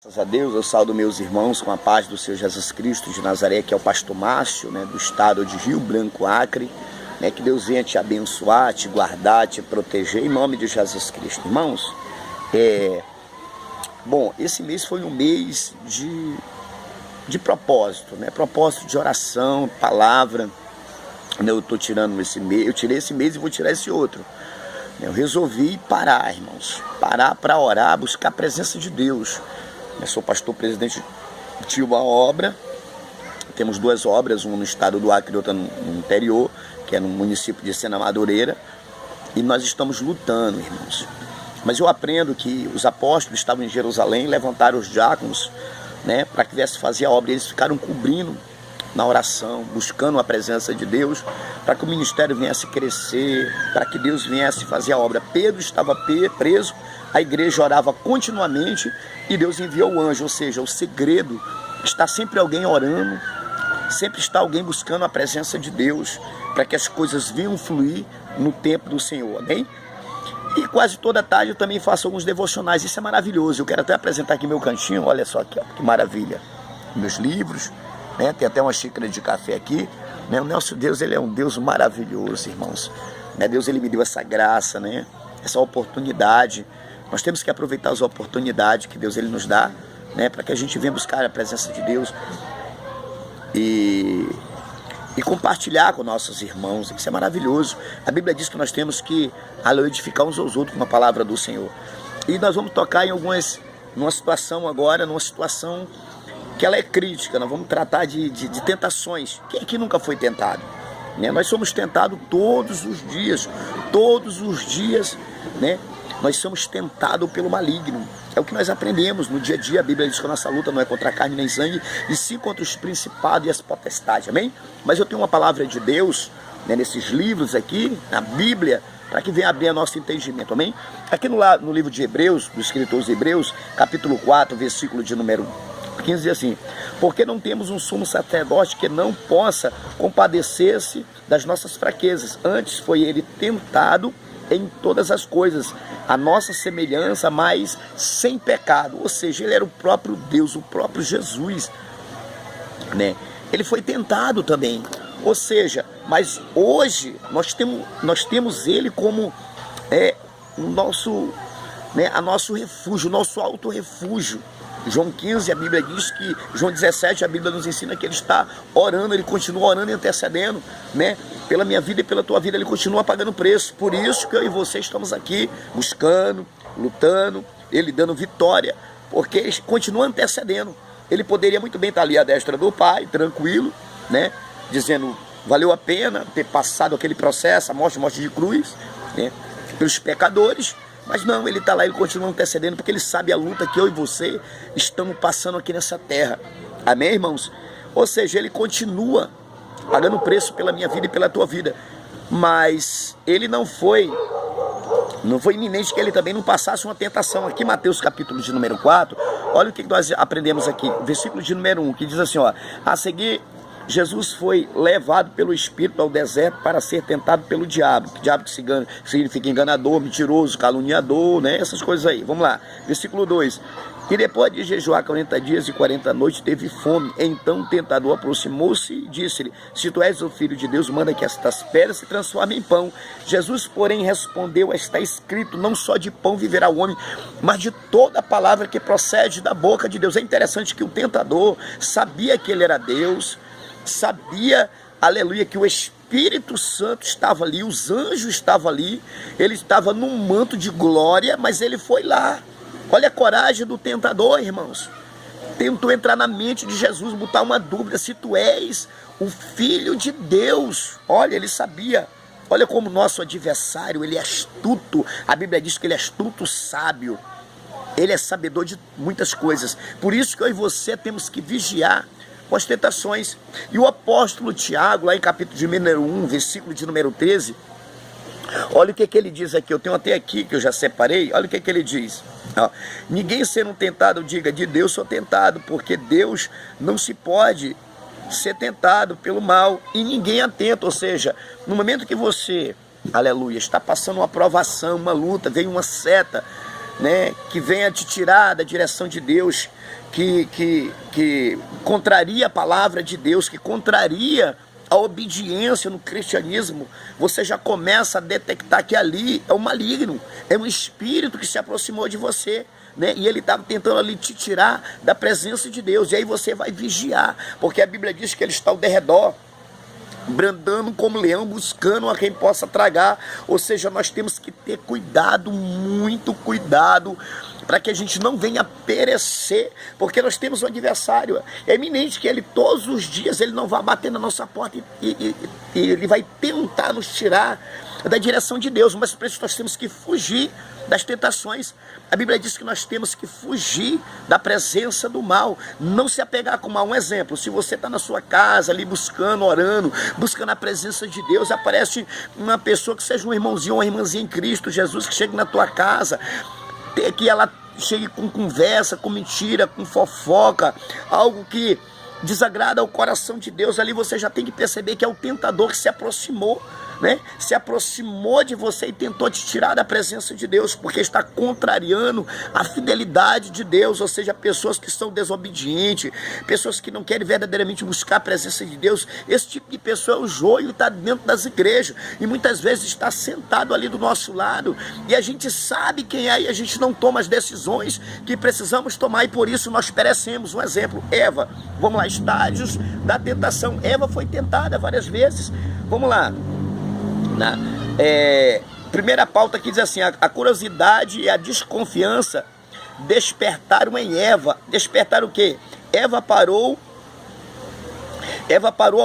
Graças a Deus, eu saúdo meus irmãos com a paz do Senhor Jesus Cristo de Nazaré, que é o pastor Márcio, do estado de Rio Branco, Acre. Que Deus venha te abençoar, te guardar, te proteger, em nome de Jesus Cristo. Irmãos, esse mês foi um mês de propósito, propósito de oração, palavra. Eu estou tirando esse mês, eu tirei esse mês e vou tirar esse outro. Eu resolvi parar, irmãos, parar para orar, buscar a presença de Deus. Eu sou pastor presidente de uma obra, temos duas obras, uma no estado do Acre e outra no interior, que é no município de Sena Madureira, e nós estamos lutando, irmãos. Mas eu aprendo que os apóstolos estavam em Jerusalém, levantaram os diáconos, para que viesse fazer a obra, eles ficaram cobrindo na oração, buscando a presença de Deus, para que o ministério viesse crescer, para que Deus viesse fazer a obra. Pedro estava preso, a igreja orava continuamente e Deus enviou o anjo, ou seja, o segredo está sempre alguém orando, sempre está alguém buscando a presença de Deus, para que as coisas venham fluir no tempo do Senhor, amém? E quase toda tarde eu também faço alguns devocionais, isso é maravilhoso. Eu quero até apresentar aqui meu cantinho, olha só aqui, ó, que maravilha, meus livros, tem até uma xícara de café aqui, O nosso Deus, ele é um Deus maravilhoso, irmãos, Deus, ele me deu essa graça, essa oportunidade. Nós temos que aproveitar as oportunidades que Deus ele nos dá, para que a gente venha buscar a presença de Deus e compartilhar com nossos irmãos. Isso é maravilhoso. A Bíblia diz que nós temos que edificar uns aos outros com a palavra do Senhor. E nós vamos tocar numa situação agora, numa situação que ela é crítica. Nós vamos tratar de tentações. Quem aqui nunca foi tentado? Nós somos tentados todos os dias, nós somos tentados pelo maligno. É o que nós aprendemos no dia a dia. A Bíblia diz que a nossa luta não é contra a carne nem sangue, e sim contra os principados e as potestades, amém? Mas eu tenho uma palavra de Deus, nesses livros aqui, na Bíblia, para que venha abrir nosso entendimento, amém? Aqui no livro de Hebreus, do escritor aos Hebreus, capítulo 4, versículo de número 15, diz assim: porque não temos um sumo sacerdote que não possa compadecer-se das nossas fraquezas, antes foi ele tentado em todas as coisas, a nossa semelhança, mas sem pecado. Ou seja, ele era o próprio Deus, o próprio Jesus, Ele foi tentado também. Ou seja, mas hoje nós temos ele como o nosso refúgio, o nosso auto-refúgio. João 15, a Bíblia diz que, João 17, a Bíblia nos ensina que ele está orando, ele continua orando e intercedendo, pela minha vida e pela tua vida, ele continua pagando preço. Por isso que eu e você estamos aqui, buscando, lutando, ele dando vitória, porque ele continua intercedendo. Ele poderia muito bem estar ali à destra do Pai, tranquilo, dizendo, valeu a pena ter passado aquele processo, a morte de cruz, pelos pecadores. Mas não, ele está lá, ele continua intercedendo, porque ele sabe a luta que eu e você estamos passando aqui nessa terra. Amém, irmãos? Ou seja, ele continua pagando preço pela minha vida e pela tua vida. Mas ele não foi iminente que ele também não passasse uma tentação. Aqui, Mateus capítulo de número 4, olha o que nós aprendemos aqui, versículo de número 1, que diz assim, a seguir, Jesus foi levado pelo Espírito ao deserto para ser tentado pelo diabo. O diabo que significa enganador, mentiroso, caluniador, essas coisas aí. Vamos lá, versículo 2. E depois de jejuar 40 dias e 40 noites, teve fome. Então o tentador aproximou-se e disse-lhe, se tu és o Filho de Deus, manda que estas pedras se transformem em pão. Jesus, porém, respondeu, está escrito, não só de pão viverá o homem, mas de toda a palavra que procede da boca de Deus. É interessante que o tentador sabia que ele era Deus, sabia, aleluia, que o Espírito Santo estava ali, os anjos estavam ali, ele estava num manto de glória, mas ele foi lá. Olha a coragem do tentador, irmãos. Tentou entrar na mente de Jesus, botar uma dúvida, se tu és o Filho de Deus. Olha, ele sabia. Olha como nosso adversário, ele é astuto. A Bíblia diz que ele é astuto, sábio. Ele é sabedor de muitas coisas. Por isso que eu e você temos que vigiar com as tentações. E o apóstolo Tiago, lá em capítulo de número 1, versículo de número 13, olha o que ele diz aqui, eu tenho até aqui que eu já separei, olha o que ele diz. Ninguém sendo tentado, diga, de Deus sou tentado, porque Deus não se pode ser tentado pelo mal, e ninguém é tenta. Ou seja, no momento que você, aleluia, está passando uma provação, uma luta, vem uma seta, né, que venha te tirar da direção de Deus, que contraria a palavra de Deus, que contraria a obediência no cristianismo, você já começa a detectar que ali é o maligno, é um espírito que se aproximou de você, né? E ele estava tentando ali te tirar da presença de Deus. E aí você vai vigiar, porque a Bíblia diz que ele está ao derredor, brandando como leão, buscando a quem possa tragar. Ou seja, nós temos que ter cuidado, muito cuidado, para que a gente não venha perecer, porque nós temos um adversário. É eminente que ele todos os dias ele não vai bater na nossa porta e ele vai tentar nos tirar da direção de Deus, mas por isso nós temos que fugir das tentações. A Bíblia diz que nós temos que fugir da presença do mal, não se apegar com o mal. Um exemplo, se você está na sua casa ali buscando, orando, buscando a presença de Deus, aparece uma pessoa que seja um irmãozinho ou uma irmãzinha em Cristo Jesus, que chegue na tua casa, que ela chegue com conversa, com mentira, com fofoca, algo que desagrada ao coração de Deus, ali você já tem que perceber que é o tentador que se aproximou, né? Se aproximou de você e tentou te tirar da presença de Deus, porque está contrariando a fidelidade de Deus. Ou seja, pessoas que são desobedientes, pessoas que não querem verdadeiramente buscar a presença de Deus. Esse tipo de pessoa é o joio, está dentro das igrejas e muitas vezes está sentado ali do nosso lado, e a gente sabe quem é e a gente não toma as decisões que precisamos tomar, e por isso nós perecemos. Um exemplo, Eva. Vamos lá, estágios da tentação. Eva foi tentada várias vezes. Vamos lá. Primeira pauta aqui diz assim: a curiosidade e a desconfiança despertaram em Eva. Despertaram o quê? Eva parou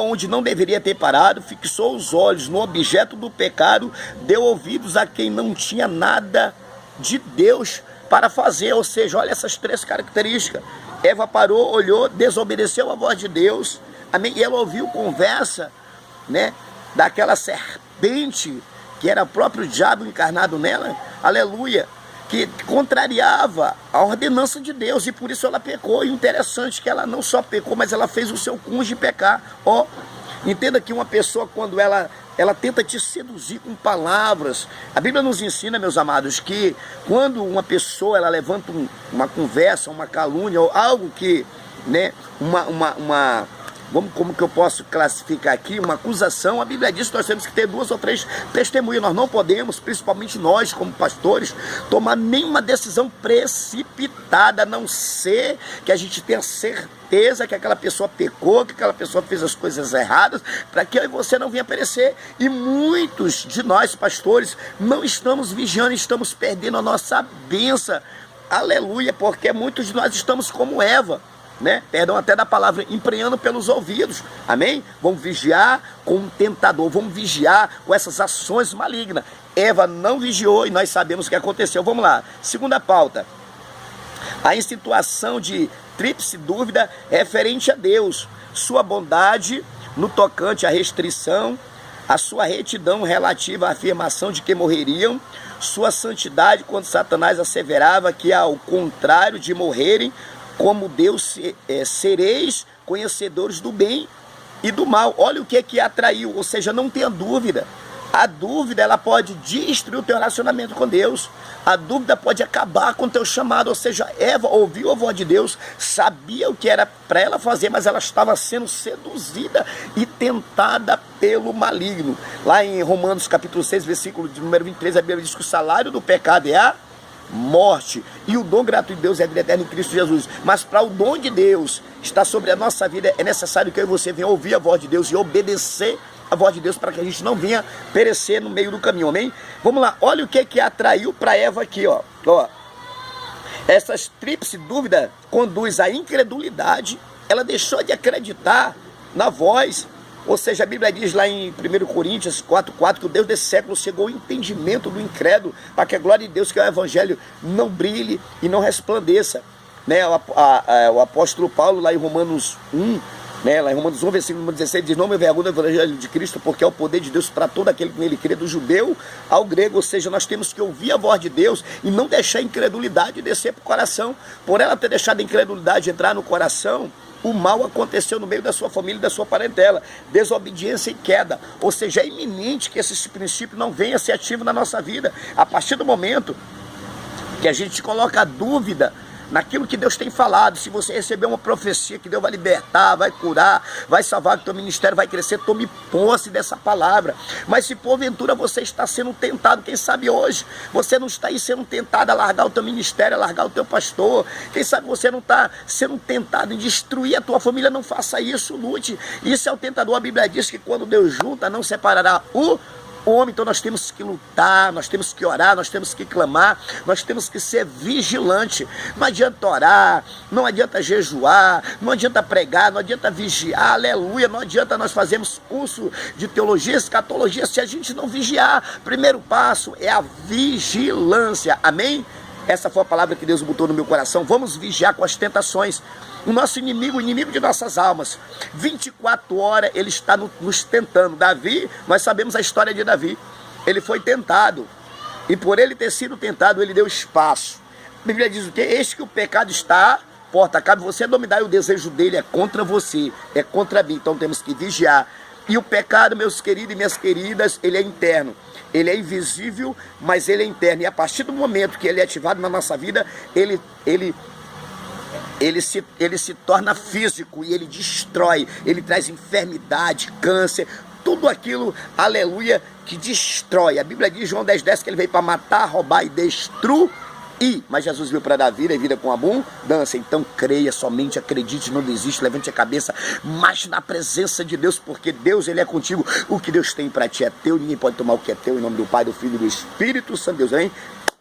onde não deveria ter parado, fixou os olhos no objeto do pecado, deu ouvidos a quem não tinha nada de Deus para fazer. Ou seja, olha essas três características. Eva parou, olhou, desobedeceu a voz de Deus, amém? E ela ouviu conversa, né, daquela serpente, que era o próprio diabo encarnado nela, aleluia, que contrariava a ordenança de Deus, e por isso ela pecou. E interessante que ela não só pecou, mas ela fez o seu cônjuge pecar. Entenda que uma pessoa, quando ela tenta te seduzir com palavras, a Bíblia nos ensina, meus amados, que quando uma pessoa ela levanta uma conversa, uma calúnia, ou algo que, né, como que eu posso classificar aqui? Uma acusação. A Bíblia diz que nós temos que ter 2 ou 3 testemunhas. Nós não podemos, principalmente nós como pastores, tomar nenhuma decisão precipitada, a não ser que a gente tenha certeza que aquela pessoa pecou, que aquela pessoa fez as coisas erradas, para que eu e você não venha perecer. E muitos de nós, pastores, não estamos vigiando, estamos perdendo a nossa bênção. Aleluia, porque muitos de nós estamos como Eva, né? Perdão até da palavra, emprenhando pelos ouvidos, amém? Vamos vigiar com o tentador, vamos vigiar com essas ações malignas. Eva não vigiou e nós sabemos o que aconteceu. Vamos lá, segunda pauta, a situação de tríplice dúvida referente a Deus, sua bondade no tocante à restrição, a sua retidão relativa à afirmação de que morreriam, sua santidade quando Satanás asseverava que ao contrário de morrerem, como Deus sereis conhecedores do bem e do mal. Olha o que atraiu, ou seja, não tenha dúvida. A dúvida, ela pode destruir o teu relacionamento com Deus. A dúvida pode acabar com o teu chamado. Ou seja, Eva ouviu a voz de Deus, sabia o que era para ela fazer, mas ela estava sendo seduzida e tentada pelo maligno. Lá em Romanos capítulo 6, versículo de número 23, a Bíblia diz que o salário do pecado é a morte, e o dom gratuito de Deus é a vida eterna em Cristo Jesus. Mas para o dom de Deus estar sobre a nossa vida, é necessário que eu e você venha ouvir a voz de Deus e obedecer a voz de Deus, para que a gente não venha perecer no meio do caminho, amém? Vamos lá, olha o que atraiu para Eva aqui, ó. Essas tríplice dúvida conduz à incredulidade. Ela deixou de acreditar na voz. Ou seja, a Bíblia diz lá em 1 Coríntios 4,4 que o Deus desse século cegou o entendimento do incrédulo, para que a glória de Deus, que é o Evangelho, não brilhe e não resplandeça, né? O apóstolo Paulo, lá em Romanos 1, né? Lá em Romanos 1, versículo 16, diz: não me envergonho do Evangelho de Cristo, porque é o poder de Deus para todo aquele que nele crê, do judeu ao grego. Ou seja, nós temos que ouvir a voz de Deus e não deixar a incredulidade descer para o coração. Por ela ter deixado a incredulidade entrar no coração, o mal aconteceu no meio da sua família e da sua parentela, desobediência e queda. Ou seja, é iminente que esse princípio não venha a ser ativo na nossa vida. A partir do momento que a gente coloca a dúvida naquilo que Deus tem falado. Se você receber uma profecia que Deus vai libertar, vai curar, vai salvar, que o teu ministério vai crescer, tome posse dessa palavra. Mas se porventura você está sendo tentado, quem sabe hoje você não está aí sendo tentado a largar o teu ministério, a largar o teu pastor, quem sabe você não está sendo tentado em destruir a tua família, não faça isso, lute. Isso é o tentador. A Bíblia diz que quando Deus junta, não separará o homem. Então nós temos que lutar, nós temos que orar, nós temos que clamar, nós temos que ser vigilante. Não adianta orar, não adianta jejuar, não adianta pregar, não adianta vigiar, aleluia, não adianta nós fazermos curso de teologia, escatologia, se a gente não vigiar. Primeiro passo é a vigilância, amém? Essa foi a palavra que Deus botou no meu coração. Vamos vigiar com as tentações. O nosso inimigo, o inimigo de nossas almas, 24 horas ele está nos tentando. Davi, nós sabemos a história de Davi. Ele foi tentado, e por ele ter sido tentado, ele deu espaço. A Bíblia diz o quê? Eis que o pecado está à porta, cabe você dominar, e o desejo dele é contra você, é contra mim. Então temos que vigiar. E o pecado, meus queridos e minhas queridas, ele é interno. Ele é invisível, mas ele é interno. E a partir do momento que ele é ativado na nossa vida, ele se torna físico e ele destrói. Ele traz enfermidade, câncer, tudo aquilo, aleluia, que destrói. A Bíblia diz, João 10,10, que ele veio para matar, roubar e destruir. Mas Jesus veio para dar vida e vida com abundância. Então creia, somente acredite, não desiste, levante a cabeça, mas na presença de Deus, porque Deus, ele é contigo. O que Deus tem para ti é teu, ninguém pode tomar o que é teu. Em nome do Pai, do Filho e do Espírito Santo, Deus, hein?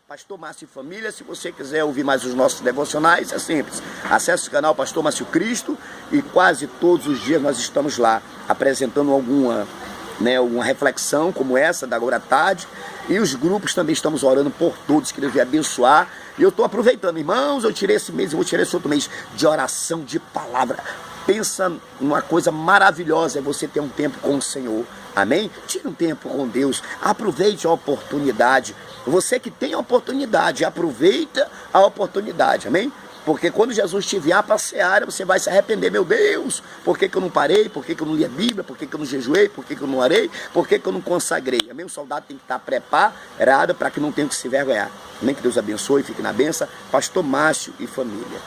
Pastor Márcio e Família. Se você quiser ouvir mais os nossos devocionais, é simples, acesse o canal Pastor Márcio Cristo, e quase todos os dias nós estamos lá apresentando alguma reflexão como essa da agora à tarde. E os grupos também estamos orando por todos, que Deus vai abençoar. E eu estou aproveitando, irmãos, eu tirei esse mês, eu vou tirar esse outro mês de oração, de palavra. Pensa numa coisa maravilhosa, é você ter um tempo com o Senhor, amém? Tire um tempo com Deus, aproveite a oportunidade. Você que tem a oportunidade, aproveita a oportunidade, amém? Porque quando Jesus te vier para a seara, você vai se arrepender. Meu Deus, por que eu não parei? Por que eu não li a Bíblia? Por que eu não jejuei? Por que eu não orei? Por que eu não consagrei? Amém? O soldado tem que estar preparado para que não tenha que se vergonhar. Amém? Que Deus abençoe, fique na benção. Pastor Márcio e Família.